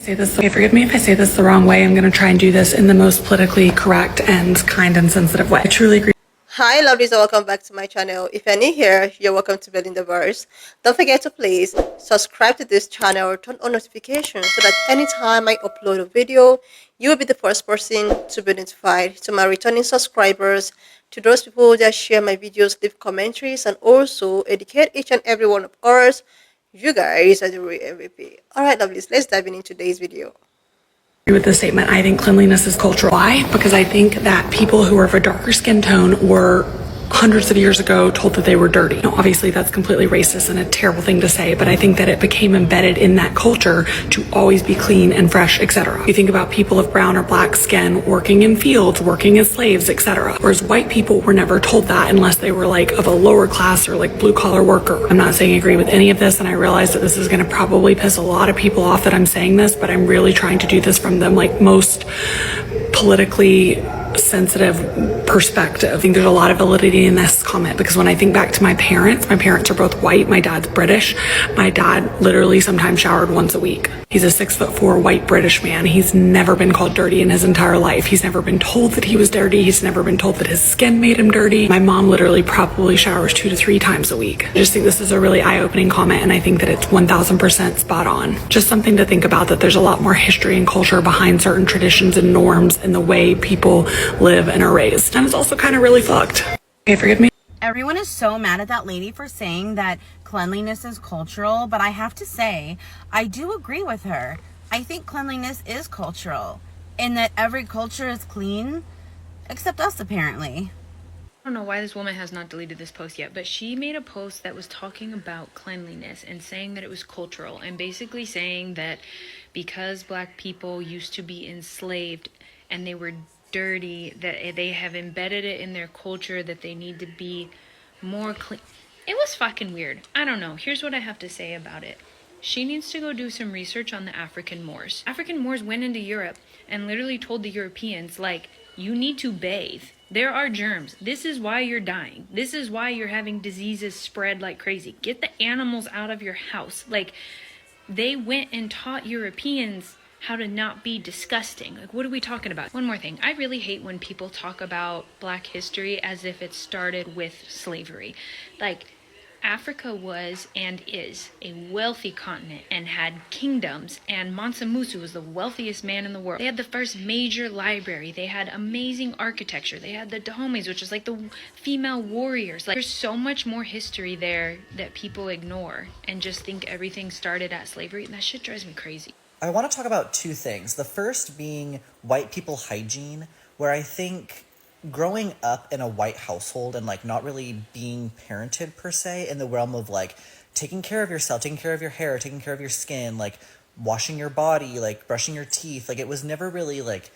Say this, okay, forgive me if I say this the wrong way. I'm going to try and do this in the most politically correct and kind and sensitive way. I truly agree. Hi lovelies, and welcome back to my channel. If you're new here, you're welcome to Building the Verse. Don't forget to please subscribe to this channel, turn on notifications so that anytime I upload a video, you will be the first person to be notified. To my returning subscribers, to those people that share my videos, leave commentaries, and also educate each and every one of us, you guys are the real MVP. Alright lovelies, let's dive into today's video. With this statement, I think cleanliness is cultural. Why? Because I think that people who are of a darker skin tone were hundreds of years ago told that they were dirty. Now, obviously, that's completely racist and a terrible thing to say, but I think that it became embedded in that culture to always be clean and fresh, etc. You think about people of brown or black skin working in fields, working as slaves, etc. Whereas white people were never told that unless they were like of a lower class or like blue collar worker. I'm not saying I agree with any of this, and I realize that this is going to probably piss a lot of people off that I'm saying this, but I'm really trying to do this from the like most politically sensitive perspective. I think there's a lot of validity in this comment because when I think back to my parents are both white. My dad's British. My dad literally sometimes showered once a week. He's a 6'4" white British man. He's never been called dirty in his entire life. He's never been told that he was dirty. He's never been told that his skin made him dirty. My mom literally probably showers 2 to 3 times a week. I just think this is a really eye-opening comment, and I think that it's 1000% spot on. Just something to think about, that there's a lot more history and culture behind certain traditions and norms and the way people live and are raised. And it's also kind of really fucked. Okay, forgive me. Everyone is so mad at that lady for saying that cleanliness is cultural, but I have to say, I do agree with her. I think cleanliness is cultural, in that every culture is clean, except us apparently. I don't know why this woman has not deleted this post yet, but she made a post that was talking about cleanliness and saying that it was cultural, and basically saying that because black people used to be enslaved and they were dirty, that they have embedded it in their culture that they need to be more clean. It was fucking weird. I don't know. Here's what I have to say about it. She needs to go do some research on the African Moors. African Moors went into Europe and literally told the Europeans, like, you need to bathe. There are germs. This is why you're dying. This is why you're having diseases spread like crazy. Get the animals out of your house. Like, they went and taught Europeans how to not be disgusting. Like, what are we talking about? One more thing. I really hate when people talk about Black history as if it started with slavery. Like, Africa was and is a wealthy continent and had kingdoms, and Mansa Musa was the wealthiest man in the world. They had the first major library. They had amazing architecture. They had the Dahomes, which is like the female warriors. Like, there's so much more history there that people ignore and just think everything started at slavery, and that shit drives me crazy. I want to talk about 2 things. The first being white people hygiene, where I think growing up in a white household and like not really being parented per se in the realm of like taking care of yourself, taking care of your hair, taking care of your skin, like washing your body, like brushing your teeth, like it was never really like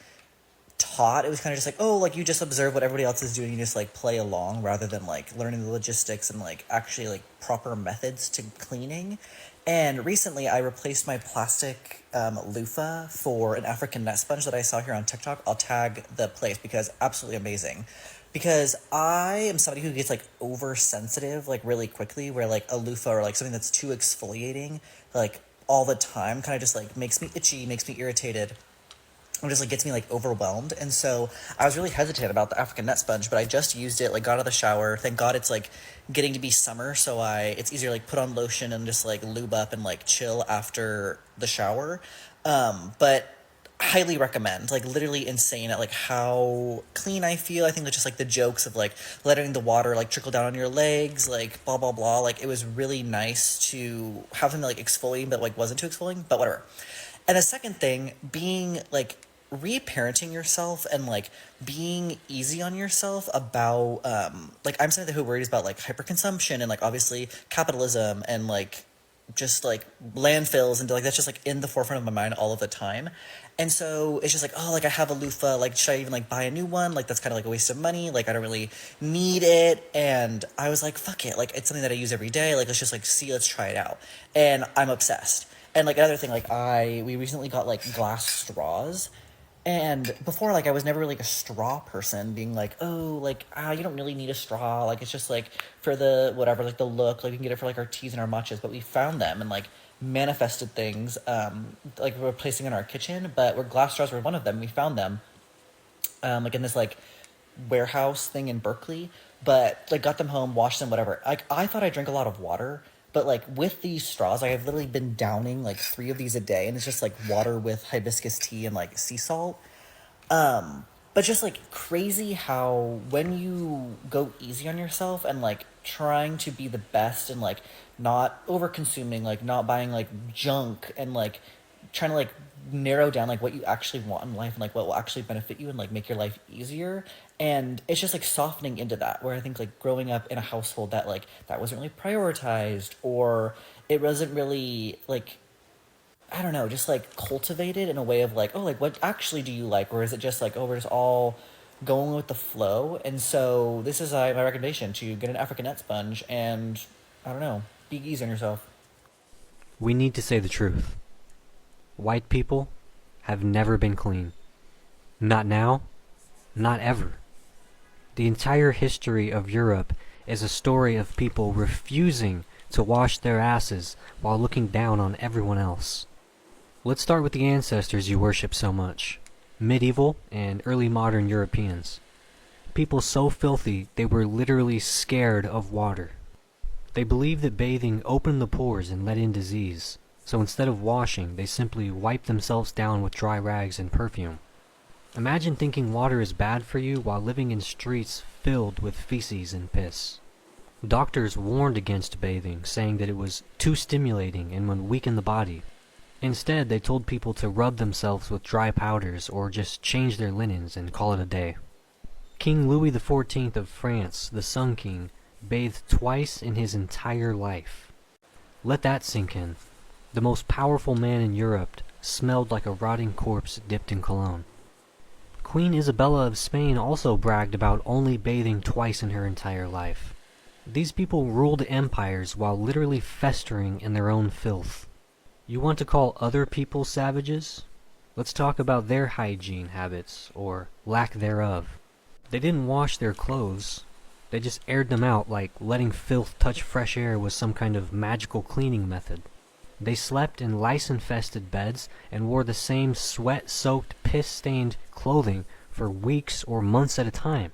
taught. It was kind of just like, oh, like you just observe what everybody else is doing, you just like play along rather than like learning the logistics and like actually like proper methods to cleaning. And recently I replaced my plastic loofah for an African net sponge that I saw here on TikTok. I'll tag the place because absolutely amazing. Because I am somebody who gets like oversensitive like really quickly, where like a loofah or like something that's too exfoliating like all the time kind of just like makes me itchy, makes me irritated. It just like gets me like overwhelmed. And so I was really hesitant about the African net sponge, but I just used it, like got out of the shower. Thank God it's like getting to be summer, so it's easier to like put on lotion and just like lube up and like chill after the shower. But highly recommend, like literally insane at like how clean I feel. I think that's just like the jokes of like letting the water like trickle down on your legs, like blah blah blah, like it was really nice to have something like exfoliating but like wasn't too exfoliating, but whatever. And the second thing being like reparenting yourself and like being easy on yourself about like I'm somebody who worries about like hyperconsumption and like obviously capitalism and like just like landfills, and like that's just like in the forefront of my mind all of the time. And so it's just like, oh, like I have a loofah, like should I even like buy a new one? Like that's kind of like a waste of money, like I don't really need it. And I was like, fuck it, like it's something that I use every day, like let's just like let's try it out. And I'm obsessed. And like another thing, like we recently got like glass straws. And before, like, I was never really like a straw person, being like, oh, like, you don't really need a straw. Like, it's just like for the whatever, like the look, like we can get it for like our teas and our matchas, but we found them and like manifested things, like we're placing in our kitchen, but where glass straws were one of them. We found them, like in this like warehouse thing in Berkeley, but like got them home, washed them, whatever. Like I thought I drank a lot of water, but like with these straws, I have literally been downing like 3 of these a day, and it's just like water with hibiscus tea and like sea salt. But just like crazy how when you go easy on yourself and like trying to be the best and like not over consuming, like not buying like junk and like trying to like narrow down like what you actually want in life and like what will actually benefit you and like make your life easier. And it's just like softening into that, where I think like growing up in a household that like that wasn't really prioritized, or it wasn't really like, I don't know, just like cultivated in a way of like, oh, like what actually do you like? Or is it just like, oh, we're just all going with the flow? And so this is my recommendation, to get an African net sponge and, I don't know, be easy on yourself. We need to say the truth. White people have never been clean. Not now, not ever. The entire history of Europe is a story of people refusing to wash their asses while looking down on everyone else. Let's start with the ancestors you worship so much. Medieval and early modern Europeans. People so filthy they were literally scared of water. They believed that bathing opened the pores and let in disease, so instead of washing, they simply wiped themselves down with dry rags and perfume. Imagine thinking water is bad for you while living in streets filled with feces and piss. Doctors warned against bathing, saying that it was too stimulating and would weaken the body. Instead, they told people to rub themselves with dry powders or just change their linens and call it a day. King Louis XIV of France, the Sun King, bathed twice in his entire life. Let that sink in. The most powerful man in Europe smelled like a rotting corpse dipped in cologne. Queen Isabella of Spain also bragged about only bathing twice in her entire life. These people ruled empires while literally festering in their own filth. You want to call other people savages? Let's talk about their hygiene habits, or lack thereof. They didn't wash their clothes. They just aired them out like letting filth touch fresh air was some kind of magical cleaning method. They slept in lice-infested beds and wore the same sweat-soaked, piss-stained clothing for weeks or months at a time.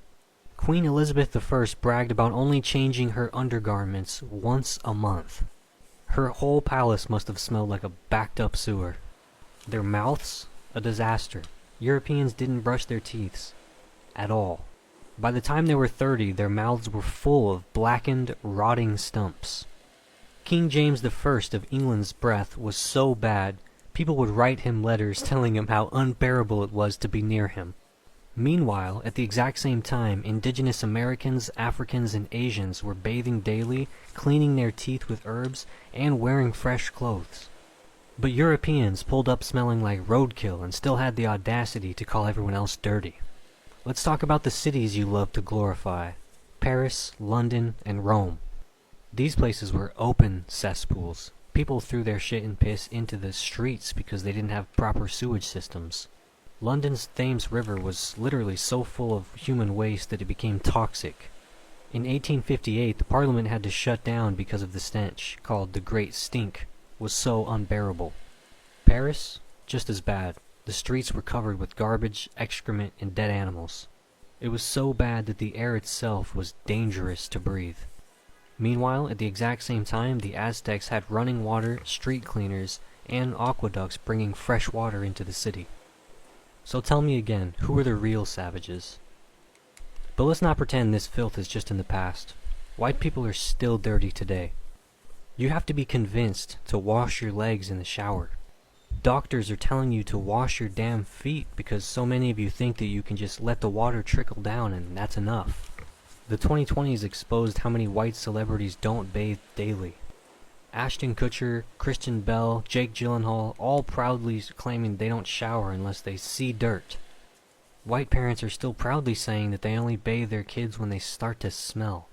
Queen Elizabeth I bragged about only changing her undergarments once a month. Her whole palace must have smelled like a backed-up sewer. Their mouths? A disaster. Europeans didn't brush their teeth. At all. By the time they were 30, their mouths were full of blackened, rotting stumps. King James I of England's breath was so bad, people would write him letters telling him how unbearable it was to be near him. Meanwhile, at the exact same time, indigenous Americans, Africans, and Asians were bathing daily, cleaning their teeth with herbs, and wearing fresh clothes. But Europeans pulled up smelling like roadkill and still had the audacity to call everyone else dirty. Let's talk about the cities you love to glorify. Paris, London, and Rome. These places were open cesspools. People threw their shit and piss into the streets because they didn't have proper sewage systems. London's Thames River was literally so full of human waste that it became toxic. In 1858, the Parliament had to shut down because of the stench, called the Great Stink, was so unbearable. Paris? Just as bad. The streets were covered with garbage, excrement, and dead animals. It was so bad that the air itself was dangerous to breathe. Meanwhile, at the exact same time, the Aztecs had running water, street cleaners, and aqueducts bringing fresh water into the city. So tell me again, who are the real savages? But let's not pretend this filth is just in the past. White people are still dirty today. You have to be convinced to wash your legs in the shower. Doctors are telling you to wash your damn feet because so many of you think that you can just let the water trickle down and that's enough. The 2020s exposed how many white celebrities don't bathe daily. Ashton Kutcher, Christian Bell, Jake Gyllenhaal, all proudly claiming they don't shower unless they see dirt. White parents are still proudly saying that they only bathe their kids when they start to smell.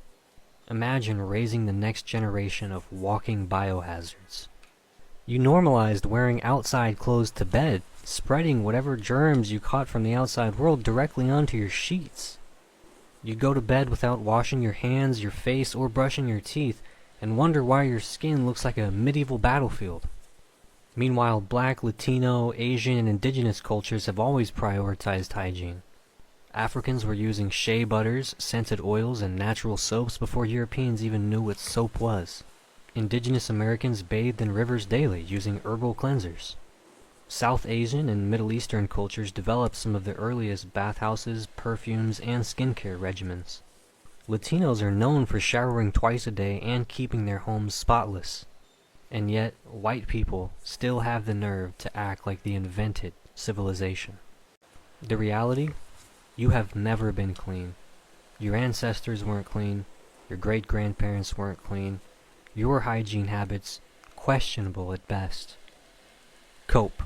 Imagine raising the next generation of walking biohazards. You normalized wearing outside clothes to bed, spreading whatever germs you caught from the outside world directly onto your sheets. You go to bed without washing your hands, your face, or brushing your teeth, and wonder why your skin looks like a medieval battlefield. Meanwhile, black, Latino, Asian, and indigenous cultures have always prioritized hygiene. Africans were using shea butters, scented oils, and natural soaps before Europeans even knew what soap was. Indigenous Americans bathed in rivers daily using herbal cleansers. South Asian and Middle Eastern cultures developed some of the earliest bathhouses, perfumes, and skincare regimens. Latinos are known for showering twice a day and keeping their homes spotless. And yet, white people still have the nerve to act like they invented civilization. The reality? You have never been clean. Your ancestors weren't clean. Your great-grandparents weren't clean. Your hygiene habits, questionable at best. Cope.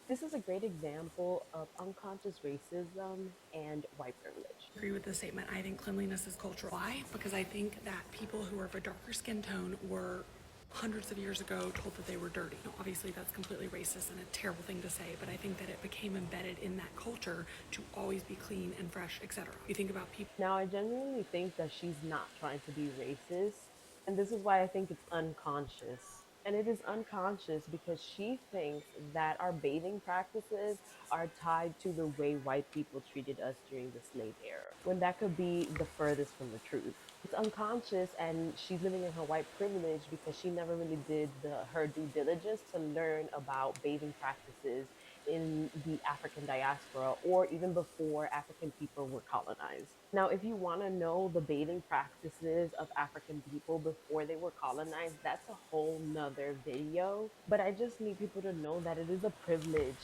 This is a great example of unconscious racism and white privilege. I agree with the statement. I think cleanliness is cultural. Why? Because I think that people who are of a darker skin tone were hundreds of years ago told that they were dirty. Now, obviously that's completely racist and a terrible thing to say, but I think that it became embedded in that culture to always be clean and fresh, etc. You think about people. Now, I genuinely think that she's not trying to be racist, and this is why I think it's unconscious. And it is unconscious because she thinks that our bathing practices are tied to the way white people treated us during the slave era, when that could be the furthest from the truth. It's unconscious, and she's living in her white privilege because she never really did her due diligence to learn about bathing practices in the African diaspora or even before African people were colonized. Now, if you want to know the bathing practices of African people before they were colonized, that's a whole nother video. But I just need people to know that it is a privilege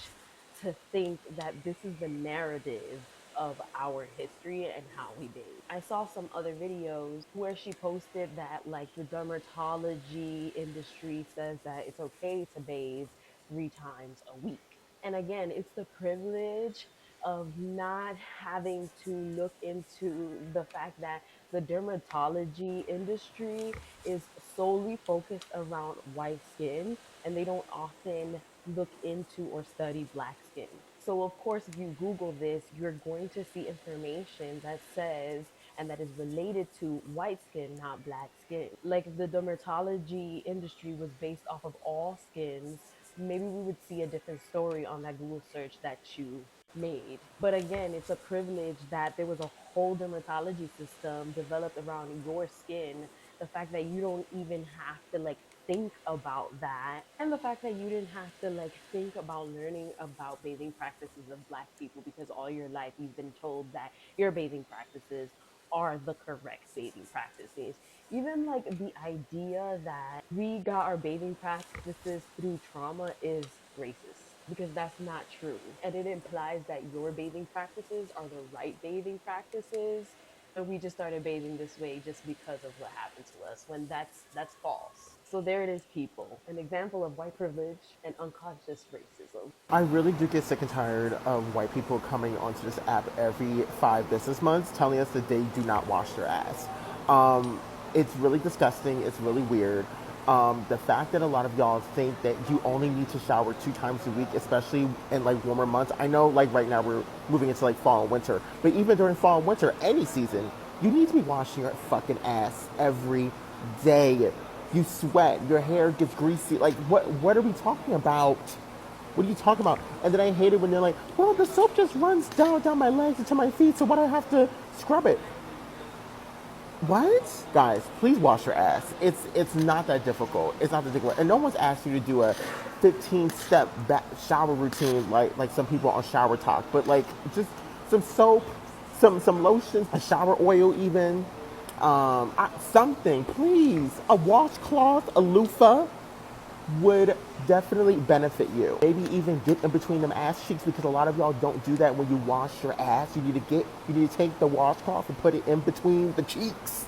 to think that this is the narrative of our history and how we bathe. I saw some other videos where she posted that like the dermatology industry says that it's okay to bathe 3 times a week. And again, it's the privilege of not having to look into the fact that the dermatology industry is solely focused around white skin, and they don't often look into or study black skin. So of course, if you Google this, you're going to see information that says and that is related to white skin, not black skin. Like if the dermatology industry was based off of all skins, maybe we would see a different story on that Google search that you made. But again, it's a privilege that there was a whole dermatology system developed around your skin. The fact that you don't even have to like think about that, and the fact that you didn't have to like think about learning about bathing practices of black people because all your life you've been told that your bathing practices are the correct bathing practices. Even like the idea that we got our bathing practices through trauma is racist because that's not true. And it implies that your bathing practices are the right bathing practices. And we just started bathing this way just because of what happened to us, when that's false. So there it is, people. An example of white privilege and unconscious racism. I really do get sick and tired of white people coming onto this app every 5 business months telling us that they do not wash their ass. It's really disgusting. It's really weird. The fact that a lot of y'all think that you only need to shower 2 times a week, especially in like warmer months. I know like right now we're moving into like fall and winter, but even during fall and winter, any season, you need to be washing your fucking ass every day. You sweat, your hair gets greasy. Like what are we talking about? What are you talking about? And then I hate it when they're like, well, the soap just runs down my legs and to my feet, so why do I have to scrub it? What? Guys, please wash your ass. It's not that difficult. It's not that difficult. And no one's asked you to do a 15-step shower routine like some people on Shower Talk. But like just some soap, some lotion, a shower oil even. Something, please. A washcloth, a loofah would definitely benefit you. Maybe even get in between them ass cheeks, because a lot of y'all don't do that when you wash your ass. You need to take the washcloth and put it in between the cheeks.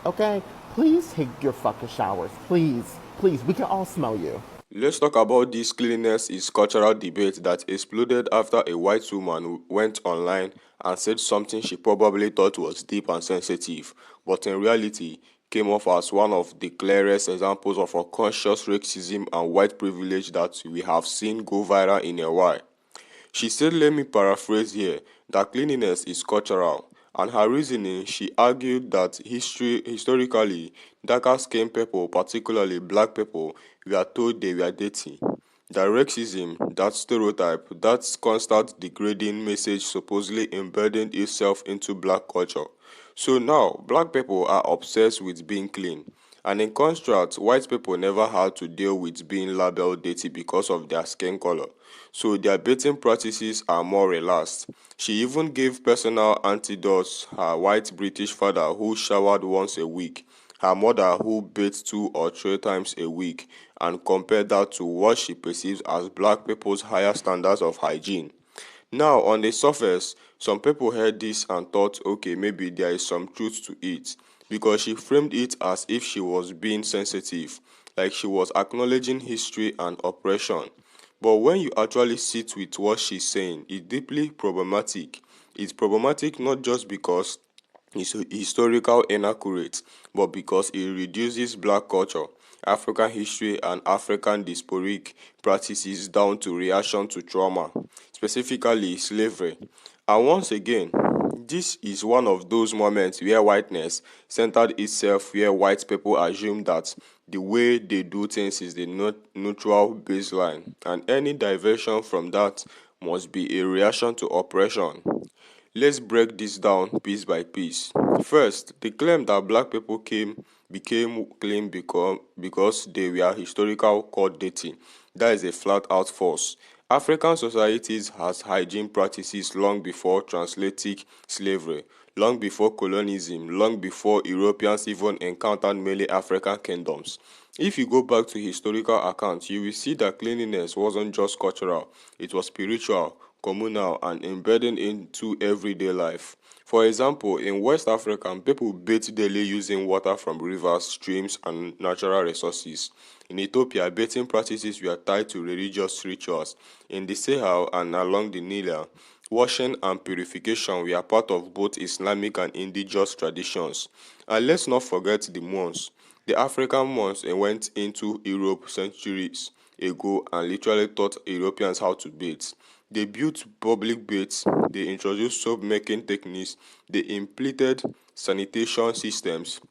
Okay? Please take your fucking showers. Please. Please. We can all smell you. Let's talk about this cleanliness is cultural debate that exploded after a white woman went online and said something she probably thought was deep and sensitive, but in reality came off as one of the clearest examples of unconscious racism and white privilege that we have seen go viral in a while. She said, let me paraphrase here, that cleanliness is cultural, and her reasoning, she argued that historically, darker skinned people, particularly black people, we are told they were dirty. That racism, that stereotype, that constant degrading message supposedly embedded itself into black culture. So now, black people are obsessed with being clean. And in contrast, white people never had to deal with being labeled dirty because of their skin color. So their bathing practices are more relaxed. She even gave personal antidotes her white British father who showered once a week, her mother who bathed 2 or 3 times a week, and compared that to what she perceives as black people's higher standards of hygiene. Now, on the surface, some people heard this and thought, okay, maybe there is some truth to it, because she framed it as if she was being sensitive, like she was acknowledging history and oppression. But when you actually sit with what she's saying, it's deeply problematic. It's problematic not just because it's historical inaccurate, but because it reduces black culture, African history, and African diasporic practices down to reaction to trauma, specifically slavery. And once again, this is one of those moments where whiteness centered itself, where white people assume that the way they do things is the neutral baseline, and any diversion from that must be a reaction to oppression. Let's break this down piece by piece. First, the claim that black people became clean because they were historical called dirty. That is a flat out false. African societies has hygiene practices long before transatlantic slavery, long before colonialism, long before Europeans even encountered many African kingdoms. If you go back to historical accounts, you will see that cleanliness wasn't just cultural, it was spiritual, communal, and embedded into everyday life. For example, in West Africa, people bathe daily using water from rivers, streams, and natural resources. In Ethiopia, bathing practices were tied to religious rituals. In the Sahel and along the Nile, washing and purification were part of both Islamic and indigenous traditions. And let's not forget the monks. The African monks went into Europe centuries ago and literally taught Europeans how to bathe. They built public baths, they introduced soap making techniques, they implemented sanitation systems.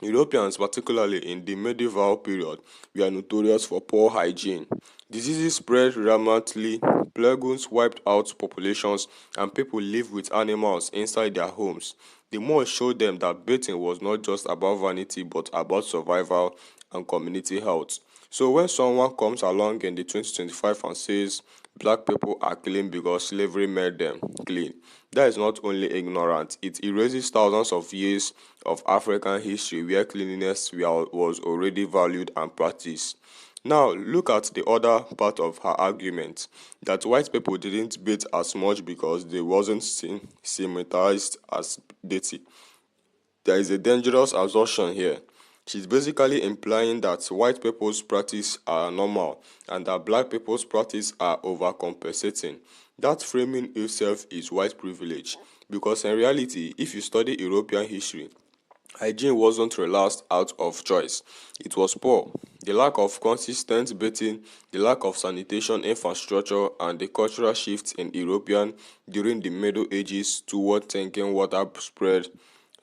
Europeans, particularly in the medieval period, were notorious for poor hygiene. Diseases spread rampantly, plagues wiped out populations, and people lived with animals inside their homes. The more showed them that bathing was not just about vanity but about survival and community health. So when someone comes along in the 2025 and says black people are clean because slavery made them clean, that is not only ignorant, it erases thousands of years of African history where cleanliness was already valued and practiced. Now, look at the other part of her argument, that white people didn't bathe as much because they wasn't stigmatized as dirty. There is a dangerous assumption here. She's basically implying that white people's practice are normal and that black people's practice are overcompensating. That framing itself is white privilege, because in reality, if you study European history, hygiene wasn't relaxed out of choice. It was poor. The lack of consistent bathing, the lack of sanitation infrastructure, and the cultural shift in European during the Middle Ages toward thinking water spread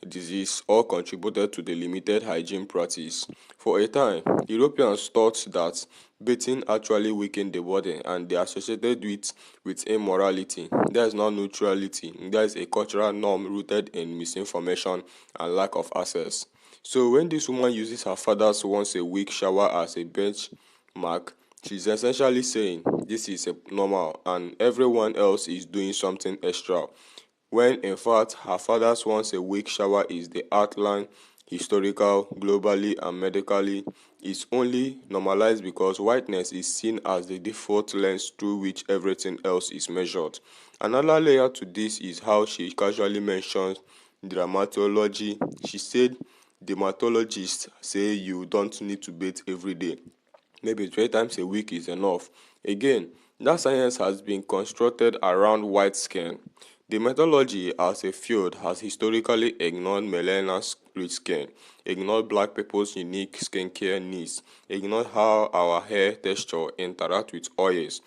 disease all contributed to the limited hygiene practice. For a time, Europeans thought that bathing actually weakened the body and they associated it with immorality. There is no neutrality. There is a cultural norm rooted in misinformation and lack of access. So when this woman uses her father's once a week shower as a benchmark, she's essentially saying this is a normal and everyone else is doing something extra, when in fact her father's once a week shower is the outline. Historical, globally, and medically, is only normalized because whiteness is seen as the default lens through which everything else is measured. Another layer to this is how she casually mentions dermatology. She said dermatologists say you don't need to bathe every day, maybe 3 times a week is enough. Again, that science has been constructed around white skin. The methodology as a field has historically ignored melanins rich skin, ignored black people's unique skincare needs, ignored how our hair texture interact with oils,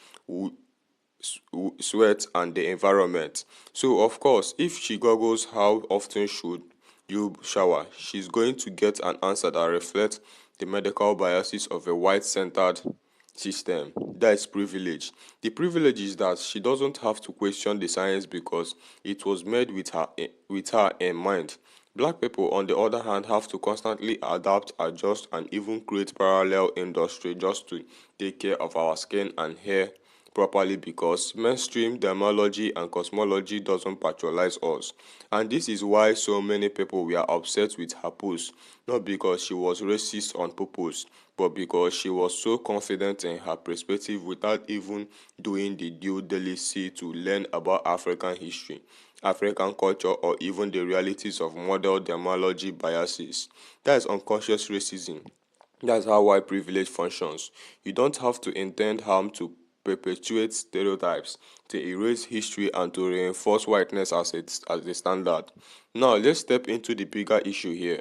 sweat, and the environment. So, of course, if she googles how often should you shower, she's going to get an answer that reflects the medical biases of a white-centered system. That is privilege. The privilege is that she doesn't have to question the science because it was made with her in mind. Black people, on the other hand, have to constantly adapt, adjust, and even create parallel industry just to take care of our skin and hair properly because mainstream dermatology and cosmology doesn't patronize us. And this is why so many people were upset with her post, not because she was racist on purpose, but because she was so confident in her perspective without even doing the due diligence to learn about African history, African culture, or even the realities of model dermatology biases. That is unconscious racism. That's how white privilege functions. You don't have to intend harm to perpetuate stereotypes, to erase history, and to reinforce whiteness as a standard. Now, let's step into the bigger issue here.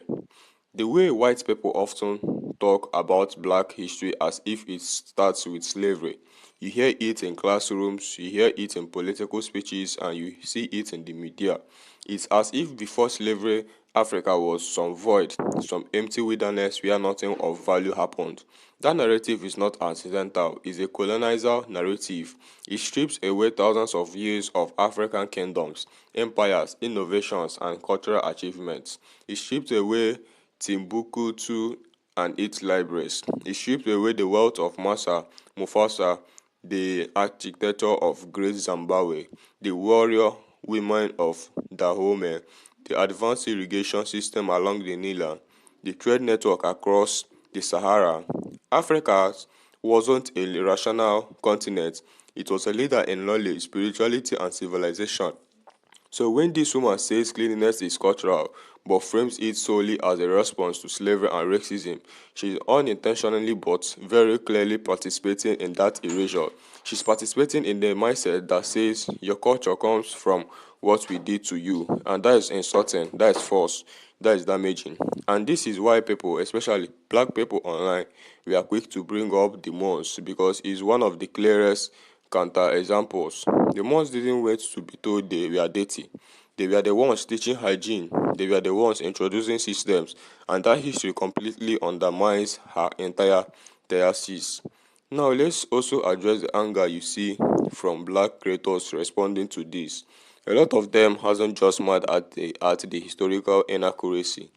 The way white people often talk about black history as if it starts with slavery. You hear it in classrooms, you hear it in political speeches, and you see it in the media. It's as if before slavery, Africa was some void, some empty wilderness where nothing of value happened. That narrative is not accidental, it's a colonizer narrative. It strips away thousands of years of African kingdoms, empires, innovations, and cultural achievements. It strips away Timbuktu and its libraries. It stripped away the wealth of Mufasa, the architecture of Great Zimbabwe, the warrior women of Dahomey, the advanced irrigation system along the Nile, the trade network across the Sahara. Africa wasn't a rational continent, it was a leader in knowledge, spirituality, and civilization. So when this woman says cleanliness is cultural, but frames it solely as a response to slavery and racism, she is unintentionally but very clearly participating in that erasure. She's participating in the mindset that says your culture comes from what we did to you, and that is insulting, that is false, that is damaging. And this is why people, especially black people online, we are quick to bring up the monks because it's one of the clearest counter examples. The monks didn't wait to be told they were dirty. They were the ones teaching hygiene. They were the ones introducing systems, and that history completely undermines her entire thesis. Now let's also address the anger you see from black creators responding to this. A lot of them hasn't just mad at the historical inaccuracy.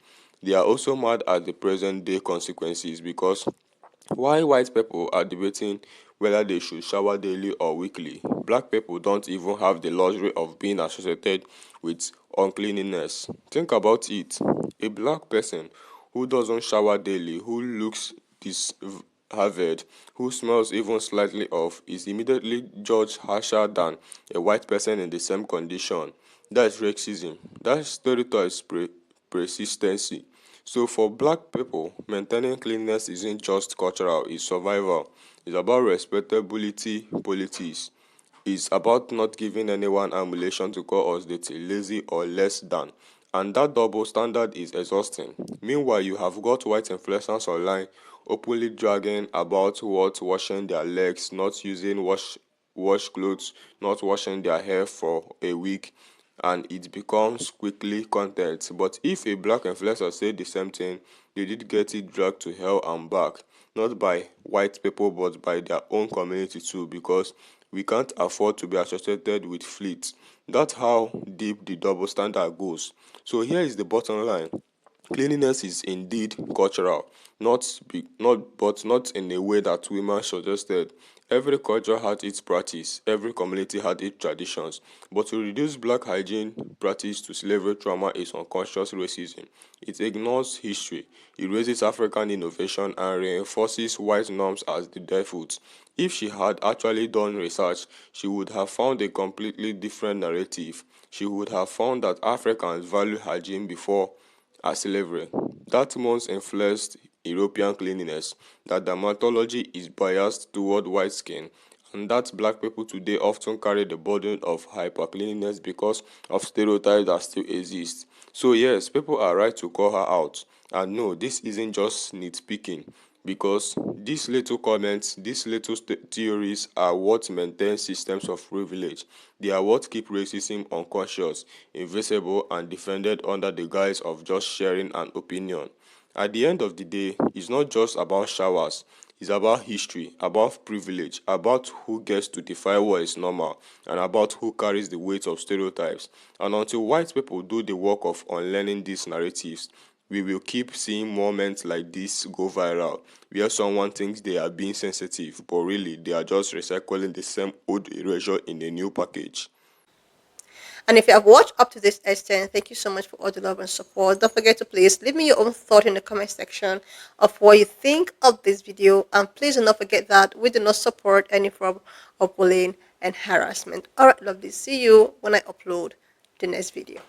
They are also mad at the present day consequences because while white people are debating whether they should shower daily or weekly, black people don't even have the luxury of being associated with uncleanliness. Think about it. A black person who doesn't shower daily, who looks disheveled, who smells even slightly off, is immediately judged harsher than a white person in the same condition. That's racism. That stereotype persistency. So for black people, maintaining cleanliness isn't just cultural, it's survival. It's about respectability politics. It's about not giving anyone ammunition to call us dirty, lazy, or less than. And that double standard is exhausting. Meanwhile, you have got white influencers online openly dragging about what washing their legs, not using wash clothes, not washing their hair for a week, and it becomes quickly content. But if a black influencer said the same thing, they did get it dragged to hell and back, not by white people but by their own community too, because we can't afford to be associated with fleets. That's how deep the double standard goes. So here is the bottom line. Cleanliness is indeed cultural, not in a way that women suggested. Every culture had its practice, every community had its traditions, but to reduce black hygiene practice to slavery trauma is unconscious racism. It ignores history, erases African innovation, and reinforces white norms as the default. If she had actually done research, she would have found a completely different narrative. She would have found that Africans value hygiene before as slavery. That month influenced European cleanliness, that dermatology is biased toward white skin, and that black people today often carry the burden of hypercleanliness because of stereotypes that still exist. So yes, people are right to call her out. And no, this isn't just nitpicking, because these little comments, these little theories are what maintain systems of privilege. They are what keep racism unconscious, invisible, and defended under the guise of just sharing an opinion. At the end of the day, it's not just about showers. It's about history, about privilege, about who gets to define what is normal, and about who carries the weight of stereotypes. And until white people do the work of unlearning these narratives, we will keep seeing moments like this go viral, where someone thinks they are being sensitive, but really they are just recycling the same old erasure in a new package. And if you have watched up to this extent, thank you so much for all the love and support. Don't forget to please leave me your own thought in the comment section of what you think of this video. And please do not forget that we do not support any form of bullying and harassment. Alright, lovely. See you when I upload the next video.